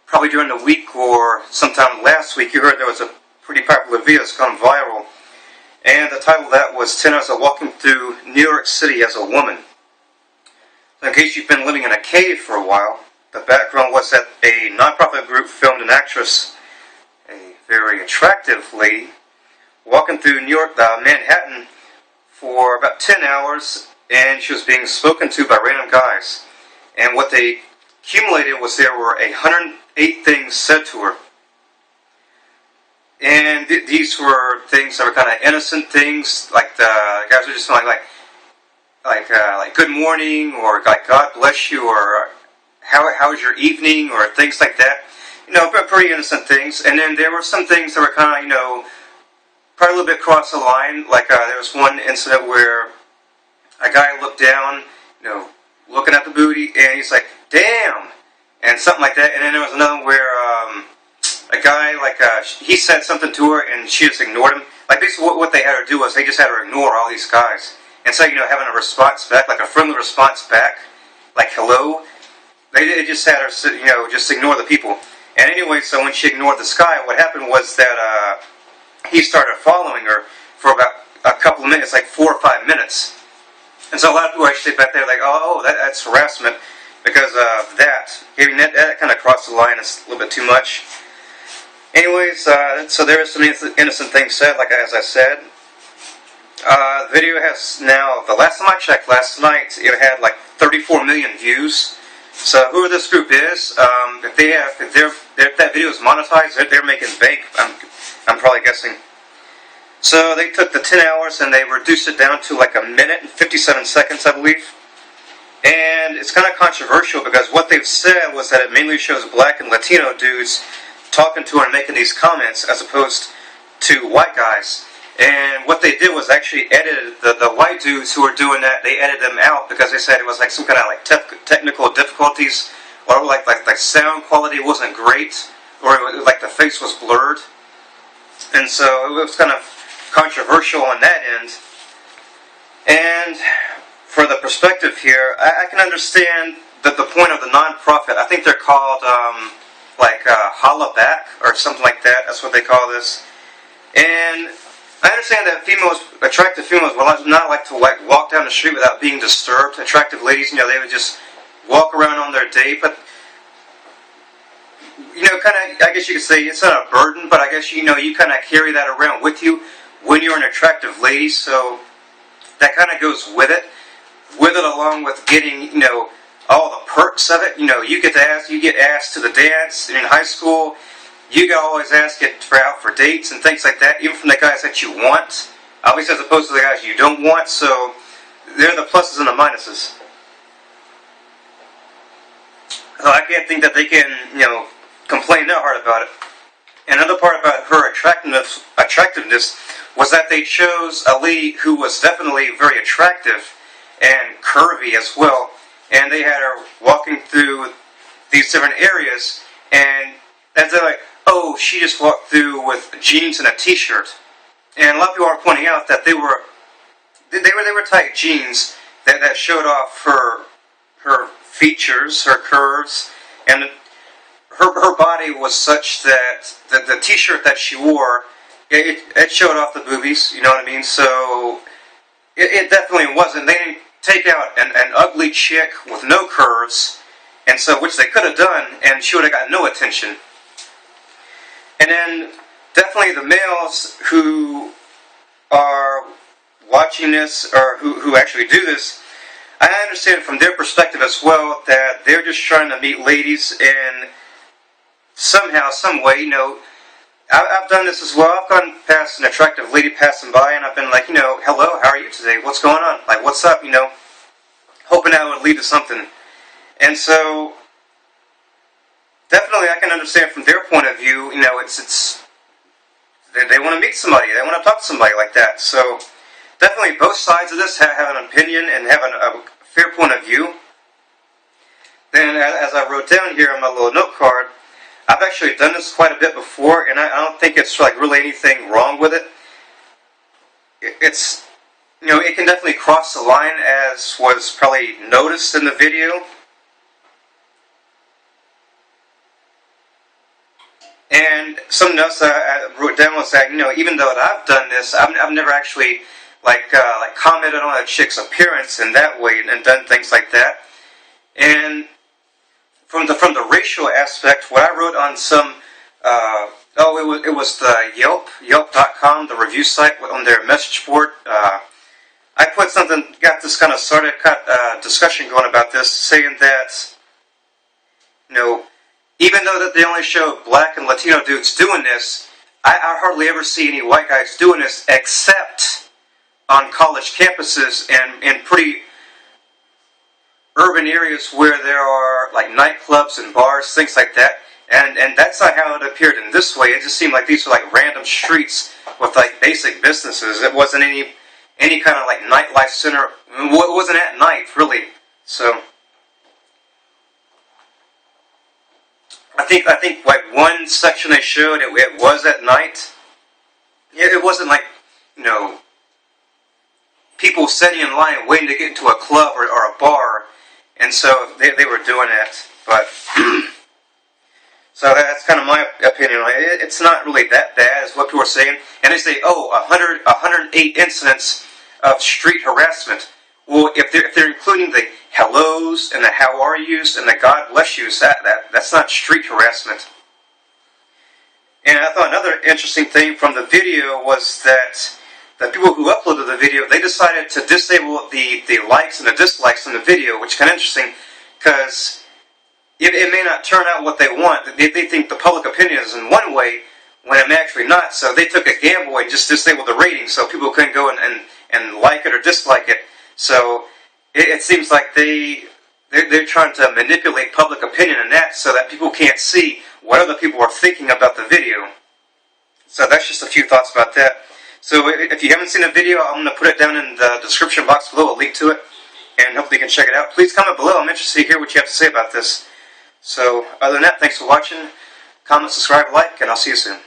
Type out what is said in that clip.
probably during the week or sometime last week, you heard there was a pretty popular video that's gone viral. And the title of that was 10 Hours of Walking Through New York City as a Woman. So in case you've been living in a cave for a while, the background was that a nonprofit group filmed an actress, a very attractive lady, walking through New York, Manhattan for about 10 hours, and she was being spoken to by random guys. And what they accumulated was there were 108 things said to her. And these were things that were kind of innocent things, like the guys were just like good morning, or like God bless you, or how's your evening, or things like that. You know, pretty innocent things. And then there were some things that were kind of, you know, probably a little bit across the line. Like there was one incident where a guy looked down, you know, looking at the booty, and he's like, "Damn," and something like that. And then there was another where a guy, he said something to her, and she just ignored him. Like, basically what they had her do was they just had her ignore all these guys. Instead of, you know, having a response back, like a friendly response back, like hello, they just had her, you know, just ignore the people. And anyway, so when she ignored this guy, what happened was that he started following her for about a couple of minutes, like 4 or 5 minutes. And so a lot of people actually back there like, oh, that's harassment because of that. I mean, that kind of crossed the line. It's a little bit too much. Anyways, so there is some innocent things said, like as I said. The video has now, the last time I checked last night, it had like 34 million views. So whoever this group is, if that video is monetized, they're making bank. I'm probably guessing. So they took the 10 hours and they reduced it down to like 1 minute and 57 seconds, I believe. And it's kind of controversial because what they've said was that it mainly shows black and Latino dudes talking to her and making these comments as opposed to white guys. And what they did was actually edited the white dudes who were doing that. They edited them out because they said it was like some kind of like technical difficulties, or like sound quality wasn't great, or it was like the face was blurred. And so it was kind of controversial on that end. And for the perspective here, I can understand that the point of the nonprofit. I think they're called Holla Back or something like that. That's what they call this. And I understand that attractive females would not like to walk down the street without being disturbed. Attractive ladies, you know, they would just walk around on their day. But you know, kind of, I guess you could say it's not a burden, but I guess, you know, you kind of carry that around with you when you're an attractive lady. So that kind of goes with it along with getting, you know, all the perks of it. You know, you get asked to the dance in high school. You can always out for dates and things like that, even from the guys that you want, obviously, as opposed to the guys you don't want. So there are the pluses and the minuses. So I can't think that they can, you know, complain that hard about it. Another part about her attractiveness was that they chose a lady who was definitely very attractive and curvy as well. And they had her walking through these different areas, and they're like, oh, she just walked through with jeans and a t-shirt. And a lot of people are pointing out that they were tight jeans that showed off her features, her curves, and her body was such that the t-shirt that she wore, it showed off the boobies, you know what I mean? So it definitely wasn't. They didn't take out an ugly chick with no curves, and so, which they could have done, and she would have got no attention. And then definitely the males who are watching this, or who actually do this, I understand from their perspective as well that they're just trying to meet ladies in somehow, some way. You know, I've done this as well. I've gone past an attractive lady passing by, and I've been like, you know, hello, how are you today? What's going on? Like, what's up? You know, hoping that would lead to something. And so, definitely, I can understand from their point of view. You know, they want to meet somebody. They want to talk to somebody like that. So, definitely, both sides of this have an opinion and have a fair point of view. Then, as I wrote down here on my little note card, I've actually done this quite a bit before, and I don't think it's like really anything wrong with it. It's, you know, it can definitely cross the line, as was probably noticed in the video. And some notes I wrote down was that, even though I've done this, I've never actually like commented on a chick's appearance in that way and done things like that. And from the racial aspect, what I wrote on some it was the Yelp.com, the review site on their message board. I put something, got this kind of discussion going about this, saying that even though that they only show black and Latino dudes doing this, I hardly ever see any white guys doing this except on college campuses and in pretty urban areas where there are like nightclubs and bars, things like that. And that's not how it appeared in this way. It just seemed like these were like random streets with like basic businesses. It wasn't any kind of like nightlife center. It wasn't at night, really. So I think like one section they showed, it was at night. It wasn't like, people standing in line waiting to get into a club or a bar, and so they were doing it. But so that's kind of my opinion. It's not really that bad as what people are saying. And they say, 108 incidents of street harassment. Well, if they're including the hellos and the how are yous and the God bless yous, that's not street harassment. And I thought another interesting thing from the video was that the people who uploaded the video, they decided to disable the likes and the dislikes in the video, which is kind of interesting because it may not turn out what they want. They think the public opinion is in one way when it may actually not. So they took a gamble and just disabled the rating so people couldn't go and like it or dislike it. So it seems like they're trying to manipulate public opinion in that so that people can't see what other people are thinking about the video. So that's just a few thoughts about that. So if you haven't seen the video, I'm going to put it down in the description box below, a link to it, and hopefully you can check it out. Please comment below. I'm interested to hear what you have to say about this. So other than that, thanks for watching. Comment, subscribe, like, and I'll see you soon.